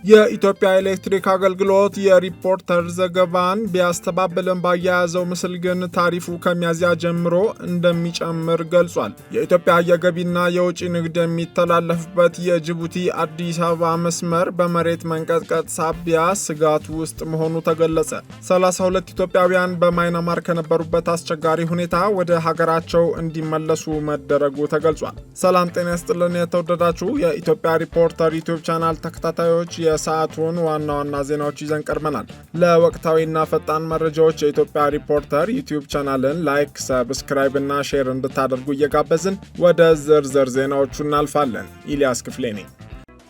የኢትዮጵያ ኤሌክትሪክ አገልግሎት የሪፖርተር ዘገባን ቢያስተባብልም ባያያዘው ምስል ግን ታሪፉ ከሚያዝያ ጀምሮ እንደሚጨምር ገልጿል። የኢትዮጵያ የገቢና የውጭ ንግድ የሚተላለፍበት የጅቡቲ አዲስ አበባ መስመር በመሬት መንቀጥቀጥ ሳቢያ ስጋት ውስጥ መሆኑ ተገለጸ። 32 ኢትዮጵያውያን በማይናማር ከነበሩበት አስቸጋሪ ሁኔታ ወደ ሀገራቸው እንዲመለሱ መደረጉ ተገልጿል። ሰላም ጤና ይስጥልን የተወደዳችሁ የኢትዮጵያ ሪፖርተር ዩቲዩብ ቻናል ተከታታዮች የሰዓቱን ዋና ዋና ዜናዎች ይዘን ቀርበናል። ለወቅታዊና ፈጣን መረጃዎች የኢትዮጵያ ሪፖርተር ዩቲዩብ ቻናልን ላይክ፣ ሰብስክራይብ እና ሼር እንድታደርጉ እየጋበዝን ወደ ዝርዝር ዜናዎቹ እናልፋለን። ኢሊያስ ክፍሌ ነኝ።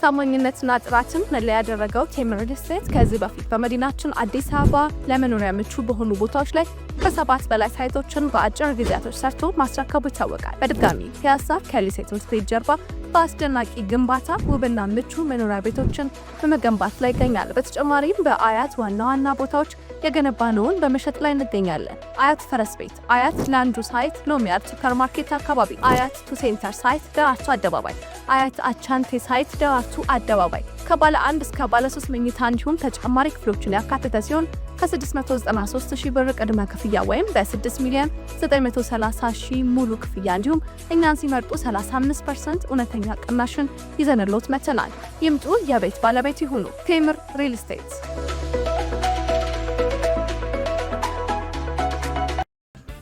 ታማኝነትና ጥራትን መለያ ያደረገው ቴምር ሪል ስቴት ከዚህ በፊት በመዲናችን አዲስ አበባ ለመኖሪያ ምቹ በሆኑ ቦታዎች ላይ ከ7 በላይ ሳይቶችን በአጭር ጊዜያቶች ሰርቶ ማስረከቡ ይታወቃል። በድጋሚ ፒያሳ ከሊሴ ትምህርት ቤት ጀርባ በአስደናቂ ግንባታ ውብና ምቹ መኖሪያ ቤቶችን በመገንባት ላይ ይገኛል። በተጨማሪም በአያት ዋና ዋና ቦታዎች የገነባነውን በመሸጥ ላይ እንገኛለን። አያት ፈረስ ቤት፣ አያት ላንዱ ሳይት ሎሚያድ ሱፐርማርኬት አካባቢ፣ አያት ቱ ሴንተር ሳይት ደራርቱ አደባባይ፣ አያት አቻንቴ ሳይት ደራርቱ አደባባይ ከባለ 1 እስከ ባለ 3 መኝታ እንዲሁም ተጨማሪ ክፍሎችን ያካተተ ሲሆን ከ693,000 ብር ቅድመ ክፍያ ወይም በ6,930,000 ሙሉ ክፍያ እንዲሁም እኛን ሲመርጡ 35% እውነተኛ ቅናሽን ይዘንሎት መተናል። ይምጡ፣ የቤት ባለቤት ይሁኑ። ቴምር ሪል ስቴት።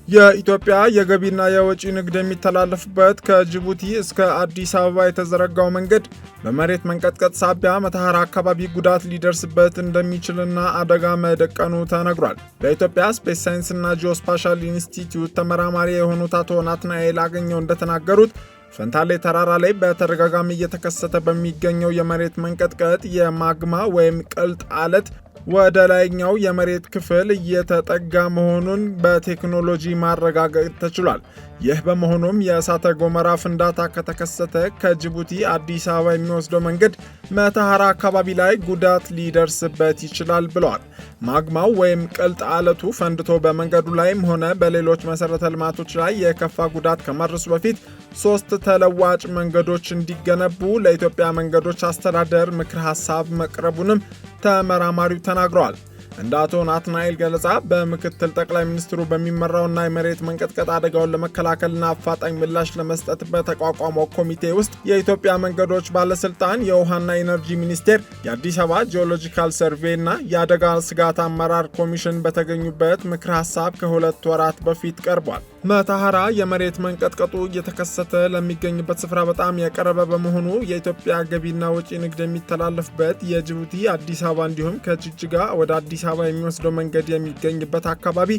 የኢትዮጵያ የገቢና የወጪ ንግድ የሚተላለፍበት ከጅቡቲ እስከ አዲስ አበባ የተዘረጋው መንገድ በመሬት መንቀጥቀጥ ሳቢያ መተሐራ አካባቢ ጉዳት ሊደርስበት እንደሚችልና አደጋ መደቀኑ ተነግሯል። በኢትዮጵያ ስፔስ ሳይንስና ጂኦስፓሻል ኢንስቲትዩት ተመራማሪ የሆኑት አቶ ናትናኤል አገኘው እንደተናገሩት ፈንታሌ ተራራ ላይ በተደጋጋሚ እየተከሰተ በሚገኘው የመሬት መንቀጥቀጥ የማግማ ወይም ቅልጥ አለት ወደ ላይኛው የመሬት ክፍል እየተጠጋ መሆኑን በቴክኖሎጂ ማረጋገጥ ተችሏል። ይህ በመሆኑም የእሳተ ገሞራ ፍንዳታ ከተከሰተ ከጅቡቲ አዲስ አበባ የሚወስደው መንገድ መተሐራ አካባቢ ላይ ጉዳት ሊደርስበት ይችላል ብለዋል። ማግማው ወይም ቅልጥ አለቱ ፈንድቶ በመንገዱ ላይም ሆነ በሌሎች መሰረተ ልማቶች ላይ የከፋ ጉዳት ከመድረሱ በፊት 3 ተለዋጭ መንገዶች እንዲገነቡ ለኢትዮጵያ መንገዶች አስተዳደር ምክር ሀሳብ መቅረቡንም ተመራማሪው ተናግረዋል። እንደ አቶ ናትናኤል ገለጻ በምክትል ጠቅላይ ሚኒስትሩ በሚመራውና የመሬት መንቀጥቀጥ አደጋውን ለመከላከልና አፋጣኝ ምላሽ ለመስጠት በተቋቋመው ኮሚቴ ውስጥ የኢትዮጵያ መንገዶች ባለስልጣን፣ የውሃና ኢነርጂ ሚኒስቴር፣ የአዲስ አበባ ጂኦሎጂካል ሰርቬይ እና የአደጋ ስጋት አመራር ኮሚሽን በተገኙበት ምክር ሀሳብ ከ2 ወራት በፊት ቀርቧል። መተሐራ የመሬት መንቀጥቀጡ እየተከሰተ ለሚገኝበት ስፍራ በጣም የቀረበ በመሆኑ የኢትዮጵያ ገቢና ወጪ ንግድ የሚተላለፍበት የጅቡቲ አዲስ አበባ እንዲሁም ከጅጅጋ ወደ አዲስ አበባ የሚወስደው መንገድ የሚገኝበት አካባቢ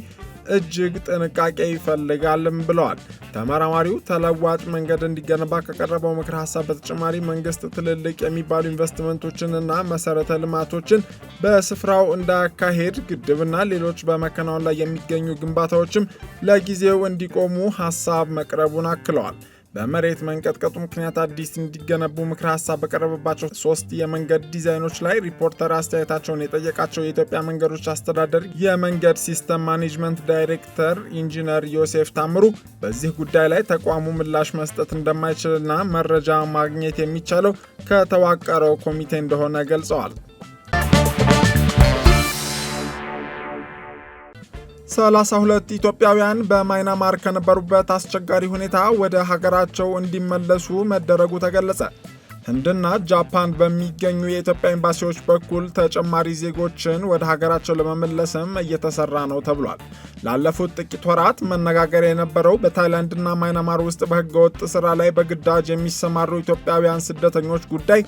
እጅግ ጥንቃቄ ይፈልጋልም ብለዋል። ተመራማሪው ተለዋጭ መንገድ እንዲገነባ ከቀረበው ምክር ሀሳብ በተጨማሪ መንግስት ትልልቅ የሚባሉ ኢንቨስትመንቶችንና መሰረተ ልማቶችን በስፍራው እንዳያካሄድ፣ ግድብና ሌሎች በመከናወን ላይ የሚገኙ ግንባታዎችም ለጊዜው እንዲቆሙ ሀሳብ መቅረቡን አክለዋል። በመሬት መንቀጥቀጡ ምክንያት አዲስ እንዲገነቡ ምክር ሀሳብ በቀረበባቸው 3 የመንገድ ዲዛይኖች ላይ ሪፖርተር አስተያየታቸውን የጠየቃቸው የኢትዮጵያ መንገዶች አስተዳደር የመንገድ ሲስተም ማኔጅመንት ዳይሬክተር ኢንጂነር ዮሴፍ ታምሩ በዚህ ጉዳይ ላይ ተቋሙ ምላሽ መስጠት እንደማይችልና መረጃ ማግኘት የሚቻለው ከተዋቀረው ኮሚቴ እንደሆነ ገልጸዋል። 32 ኢትዮጵያውያን በማይናማር ከነበሩበት አስቸጋሪ ሁኔታ ወደ ሀገራቸው እንዲመለሱ መደረጉ ተገለጸ። ህንድና ጃፓን በሚገኙ የኢትዮጵያ ኤምባሲዎች በኩል ተጨማሪ ዜጎችን ወደ ሀገራቸው ለመመለስም እየተሰራ ነው ተብሏል። ላለፉት ጥቂት ወራት መነጋገሪያ የነበረው በታይላንድና ማይናማር ውስጥ በህገወጥ ስራ ላይ በግዳጅ የሚሰማሩ ኢትዮጵያውያን ስደተኞች ጉዳይ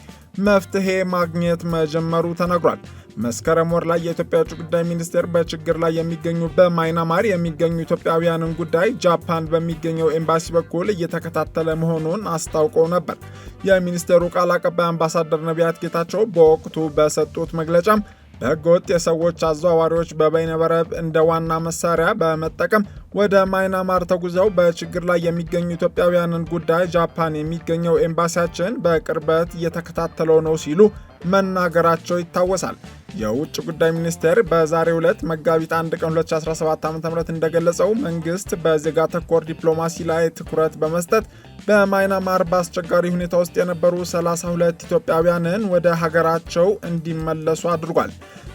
መፍትሄ ማግኘት መጀመሩ ተነግሯል። መስከረም ወር ላይ የኢትዮጵያ ውጭ ጉዳይ ሚኒስቴር በችግር ላይ የሚገኙ በማይናማር የሚገኙ ኢትዮጵያውያንን ጉዳይ ጃፓን በሚገኘው ኤምባሲ በኩል እየተከታተለ መሆኑን አስታውቀው ነበር። የሚኒስቴሩ ቃል አቀባይ አምባሳደር ነቢያት ጌታቸው በወቅቱ በሰጡት መግለጫም በህገወጥ የሰዎች አዘዋዋሪዎች በበይነመረብ እንደ ዋና መሳሪያ በመጠቀም ወደ ማይናማር ተጉዘው በችግር ላይ የሚገኙ ኢትዮጵያውያንን ጉዳይ ጃፓን የሚገኘው ኤምባሲያችን በቅርበት እየተከታተለው ነው ሲሉ መናገራቸው ይታወሳል። የውጭ ጉዳይ ሚኒስቴር በዛሬው ዕለት መጋቢት 1 ቀን 2017 ዓ.ም እንደገለጸው መንግስት በዜጋ ተኮር ዲፕሎማሲ ላይ ትኩረት በመስጠት በማይናማር በአስቸጋሪ ሁኔታ ውስጥ የነበሩ 32 ኢትዮጵያውያንን ወደ ሀገራቸው እንዲመለሱ አድርጓል።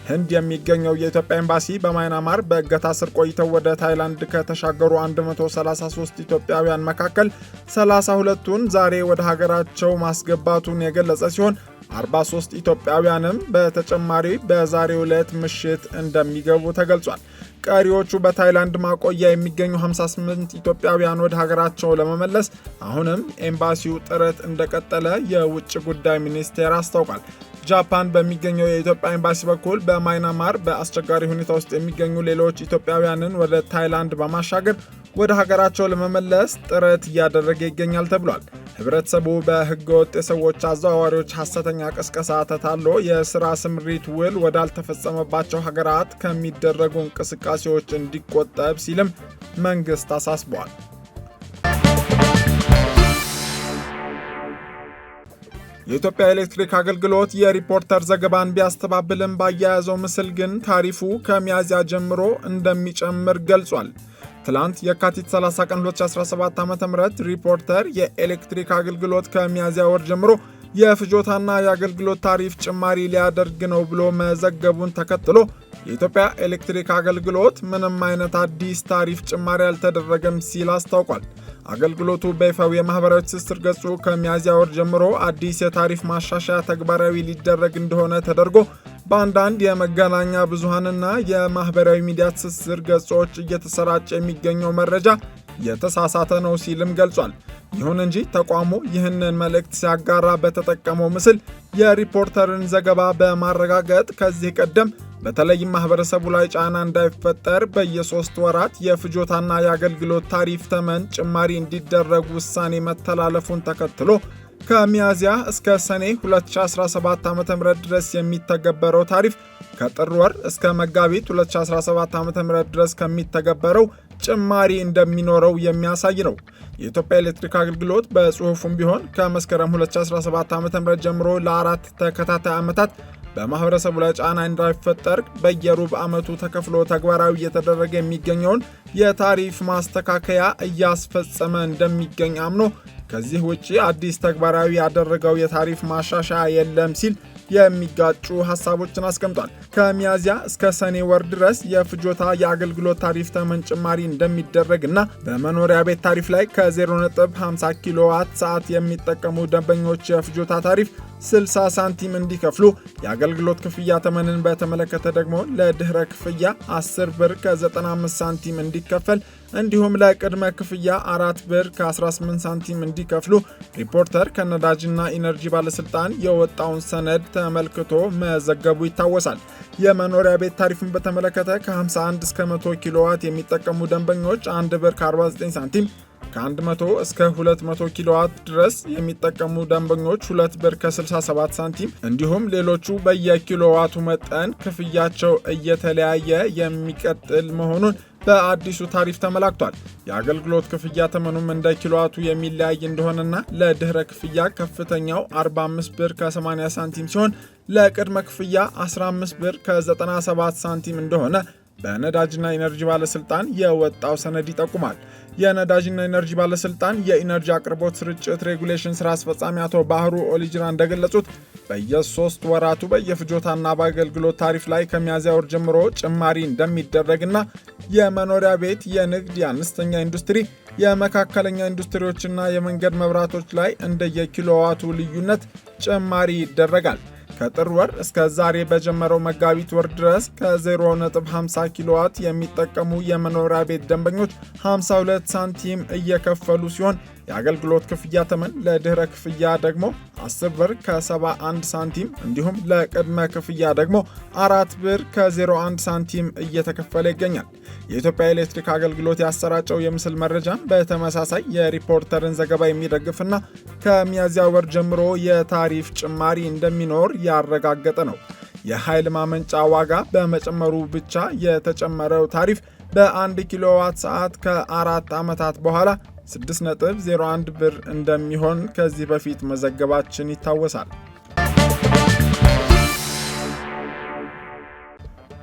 ህንድ የሚገኘው የኢትዮጵያ ኤምባሲ በማይናማር በእገታ ስር ቆይተው ወደ ታይላንድ ከተሻገሩ 133 ኢትዮጵያውያን መካከል 32ቱን ዛሬ ወደ ሀገራቸው ማስገባቱን የገለጸ ሲሆን 43 ኢትዮጵያውያንም በተጨማሪ በዛሬው ዕለት ምሽት እንደሚገቡ ተገልጿል። ቀሪዎቹ በታይላንድ ማቆያ የሚገኙ 58 ኢትዮጵያውያን ወደ ሀገራቸው ለመመለስ አሁንም ኤምባሲው ጥረት እንደቀጠለ የውጭ ጉዳይ ሚኒስቴር አስታውቋል። ጃፓን በሚገኘው የኢትዮጵያ ኤምባሲ በኩል በማይናማር በአስቸጋሪ ሁኔታ ውስጥ የሚገኙ ሌሎች ኢትዮጵያውያንን ወደ ታይላንድ በማሻገር ወደ ሀገራቸው ለመመለስ ጥረት እያደረገ ይገኛል ተብሏል። ህብረተሰቡ በህገወጥ የሰዎች አዘዋዋሪዎች ሐሰተኛ ቅስቀሳ ተታሎ የሥራ ስምሪት ውል ወዳልተፈጸመባቸው ሀገራት ከሚደረጉ እንቅስቃሴዎች እንዲቆጠብ ሲልም መንግሥት አሳስቧል። የኢትዮጵያ ኤሌክትሪክ አገልግሎት የሪፖርተር ዘገባን ቢያስተባብልም ባያያዘው ምስል ግን ታሪፉ ከሚያዝያ ጀምሮ እንደሚጨምር ገልጿል። ትላንት የካቲት 30 ቀን 2017 ዓ.ም ሪፖርተር የኤሌክትሪክ አገልግሎት ከሚያዝያ ወር ጀምሮ የፍጆታና የአገልግሎት ታሪፍ ጭማሪ ሊያደርግ ነው ብሎ መዘገቡን ተከትሎ የኢትዮጵያ ኤሌክትሪክ አገልግሎት ምንም አይነት አዲስ ታሪፍ ጭማሪ አልተደረገም ሲል አስታውቋል። አገልግሎቱ በይፋዊ የማህበራዊ ትስስር ገጹ ከሚያዝያ ወር ጀምሮ አዲስ የታሪፍ ማሻሻያ ተግባራዊ ሊደረግ እንደሆነ ተደርጎ በአንዳንድ የመገናኛ ብዙሃንና የማህበራዊ ሚዲያ ትስስር ገጾች እየተሰራጨ የሚገኘው መረጃ የተሳሳተ ነው ሲልም ገልጿል። ይሁን እንጂ ተቋሙ ይህንን መልእክት ሲያጋራ በተጠቀመው ምስል የሪፖርተርን ዘገባ በማረጋገጥ ከዚህ ቀደም በተለይም ማህበረሰቡ ላይ ጫና እንዳይፈጠር በየ3 ወራት የፍጆታና የአገልግሎት ታሪፍ ተመን ጭማሪ እንዲደረግ ውሳኔ መተላለፉን ተከትሎ ከሚያዝያ እስከ ሰኔ 2017 ዓ.ም ድረስ የሚተገበረው ታሪፍ ከጥር ወር እስከ መጋቢት 2017 ዓ.ም ድረስ ከሚተገበረው ጭማሪ እንደሚኖረው የሚያሳይ ነው። የኢትዮጵያ ኤሌክትሪክ አገልግሎት በጽሑፉም ቢሆን ከመስከረም 2017 ዓ.ም ጀምሮ ለ4 ተከታታይ ዓመታት በማህበረሰቡ ላይ ጫና እንዳይፈጠር በየሩብ ዓመቱ ተከፍሎ ተግባራዊ እየተደረገ የሚገኘውን የታሪፍ ማስተካከያ እያስፈጸመ እንደሚገኝ አምኖ ከዚህ ውጪ አዲስ ተግባራዊ ያደረገው የታሪፍ ማሻሻያ የለም ሲል የሚጋጩ ሐሳቦችን አስቀምጧል። ከሚያዝያ እስከ ሰኔ ወር ድረስ የፍጆታ የአገልግሎት ታሪፍ ተመን ጭማሪ እንደሚደረግና በመኖሪያ ቤት ታሪፍ ላይ ከ0.50 ኪሎዋት ሰዓት የሚጠቀሙ ደንበኞች የፍጆታ ታሪፍ 60 ሳንቲም እንዲከፍሉ፣ የአገልግሎት ክፍያ ተመንን በተመለከተ ደግሞ ለድህረ ክፍያ 10 ብር ከ95 ሳንቲም እንዲከፈል እንዲሁም ለቅድመ ክፍያ 4 ብር ከ18 ሳንቲም እንዲከፍሉ ሪፖርተር ከነዳጅና ኢነርጂ ባለስልጣን የወጣውን ሰነድ ተመልክቶ መዘገቡ ይታወሳል። የመኖሪያ ቤት ታሪፍን በተመለከተ ከ51 እስከ 100 ኪሎዋት የሚጠቀሙ ደንበኞች 1 ብር ከ49 ሳንቲም፣ ከ100 እስከ 200 ኪሎዋት ድረስ የሚጠቀሙ ደንበኞች 2 ብር ከ67 ሳንቲም እንዲሁም ሌሎቹ በየኪሎዋቱ መጠን ክፍያቸው እየተለያየ የሚቀጥል መሆኑን በአዲሱ ታሪፍ ተመላክቷል። የአገልግሎት ክፍያ ተመኑም እንደ ኪሎዋቱ የሚለያይ እንደሆነና ለድህረ ክፍያ ከፍተኛው 45 ብር ከ80 ሳንቲም ሲሆን ለቅድመ ክፍያ 15 ብር ከ97 ሳንቲም እንደሆነ በነዳጅና ኢነርጂ ባለስልጣን የወጣው ሰነድ ይጠቁማል። የነዳጅና ኢነርጂ ባለስልጣን የኢነርጂ አቅርቦት ስርጭት ሬጉሌሽን ስራ አስፈጻሚ አቶ ባህሩ ኦሊጅራ እንደገለጹት በየ3 ወራቱ በየፍጆታና በአገልግሎት ታሪፍ ላይ ከሚያዝያ ወር ጀምሮ ጭማሪ እንደሚደረግና የመኖሪያ ቤት፣ የንግድ፣ የአነስተኛ ኢንዱስትሪ፣ የመካከለኛ ኢንዱስትሪዎችና የመንገድ መብራቶች ላይ እንደየኪሎዋቱ ልዩነት ጭማሪ ይደረጋል። ከጥር ወር እስከ ዛሬ በጀመረው መጋቢት ወር ድረስ ከ0.50 ኪሎዋት የሚጠቀሙ የመኖሪያ ቤት ደንበኞች 52 ሳንቲም እየከፈሉ ሲሆን የአገልግሎት ክፍያ ተመን ለድህረ ክፍያ ደግሞ 10 ብር ከ71 ሳንቲም እንዲሁም ለቅድመ ክፍያ ደግሞ 4 ብር ከ01 ሳንቲም እየተከፈለ ይገኛል። የኢትዮጵያ ኤሌክትሪክ አገልግሎት ያሰራጨው የምስል መረጃ በተመሳሳይ የሪፖርተርን ዘገባ የሚደግፍና ከሚያዝያ ወር ጀምሮ የታሪፍ ጭማሪ እንደሚኖር ያረጋገጠ ነው። የኃይል ማመንጫ ዋጋ በመጨመሩ ብቻ የተጨመረው ታሪፍ በ1 ኪሎዋት ሰዓት ከ4 ዓመታት በኋላ 6.01 ብር እንደሚሆን ከዚህ በፊት መዘገባችን ይታወሳል።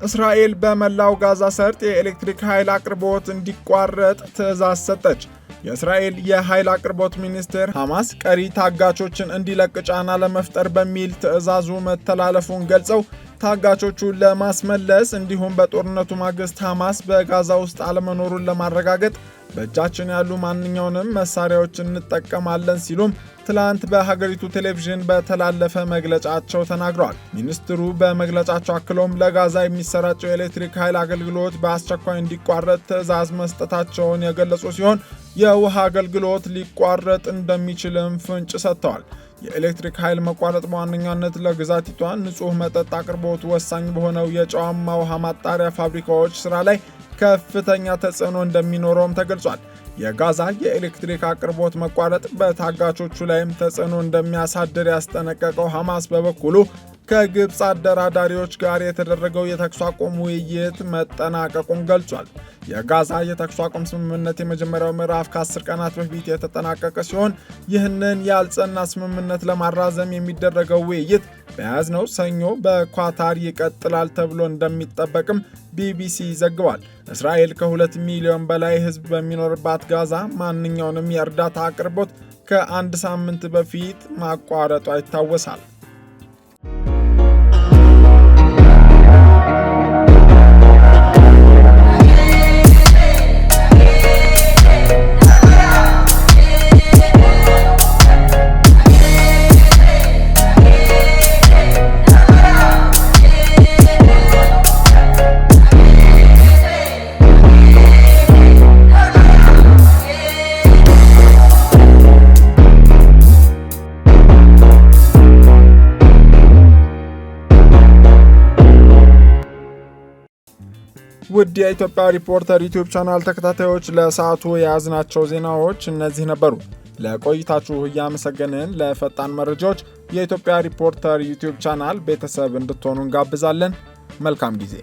እስራኤል በመላው ጋዛ ሰርጥ የኤሌክትሪክ ኃይል አቅርቦት እንዲቋረጥ ትዕዛዝ ሰጠች። የእስራኤል የኃይል አቅርቦት ሚኒስቴር ሐማስ ቀሪ ታጋቾችን እንዲለቅ ጫና ለመፍጠር በሚል ትዕዛዙ መተላለፉን ገልጸው ታጋቾቹን ለማስመለስ እንዲሁም በጦርነቱ ማግስት ሐማስ በጋዛ ውስጥ አለመኖሩን ለማረጋገጥ በእጃችን ያሉ ማንኛውንም መሳሪያዎች እንጠቀማለን ሲሉም ትላንት በሀገሪቱ ቴሌቪዥን በተላለፈ መግለጫቸው ተናግረዋል። ሚኒስትሩ በመግለጫቸው አክለውም ለጋዛ የሚሰራጨው የኤሌክትሪክ ኃይል አገልግሎት በአስቸኳይ እንዲቋረጥ ትዕዛዝ መስጠታቸውን የገለጹ ሲሆን የውሃ አገልግሎት ሊቋረጥ እንደሚችልም ፍንጭ ሰጥተዋል። የኤሌክትሪክ ኃይል መቋረጥ በዋነኛነት ለግዛቲቷ ንጹህ መጠጥ አቅርቦት ወሳኝ በሆነው የጨዋማ ውሃ ማጣሪያ ፋብሪካዎች ስራ ላይ ከፍተኛ ተጽዕኖ እንደሚኖረውም ተገልጿል። የጋዛ የኤሌክትሪክ አቅርቦት መቋረጥ በታጋቾቹ ላይም ተጽዕኖ እንደሚያሳድር ያስጠነቀቀው ሐማስ በበኩሉ ከግብፅ አደራዳሪዎች ጋር የተደረገው የተኩስ አቁም ውይይት መጠናቀቁን ገልጿል። የጋዛ የተኩስ አቁም ስምምነት የመጀመሪያው ምዕራፍ ከ10 ቀናት በፊት የተጠናቀቀ ሲሆን ይህንን ያልጸና ስምምነት ለማራዘም የሚደረገው ውይይት በያዝነው ሰኞ በኳታር ይቀጥላል ተብሎ እንደሚጠበቅም ቢቢሲ ዘግቧል። እስራኤል ከ2 ሚሊዮን በላይ ሕዝብ በሚኖርባት ጋዛ ማንኛውንም የእርዳታ አቅርቦት ከአንድ ሳምንት በፊት ማቋረጧ ይታወሳል። ውድ የኢትዮጵያ ሪፖርተር ዩቲዩብ ቻናል ተከታታዮች ለሰዓቱ የያዝናቸው ዜናዎች እነዚህ ነበሩ። ለቆይታችሁ እያመሰገንን ለፈጣን መረጃዎች የኢትዮጵያ ሪፖርተር ዩቲዩብ ቻናል ቤተሰብ እንድትሆኑ እንጋብዛለን። መልካም ጊዜ።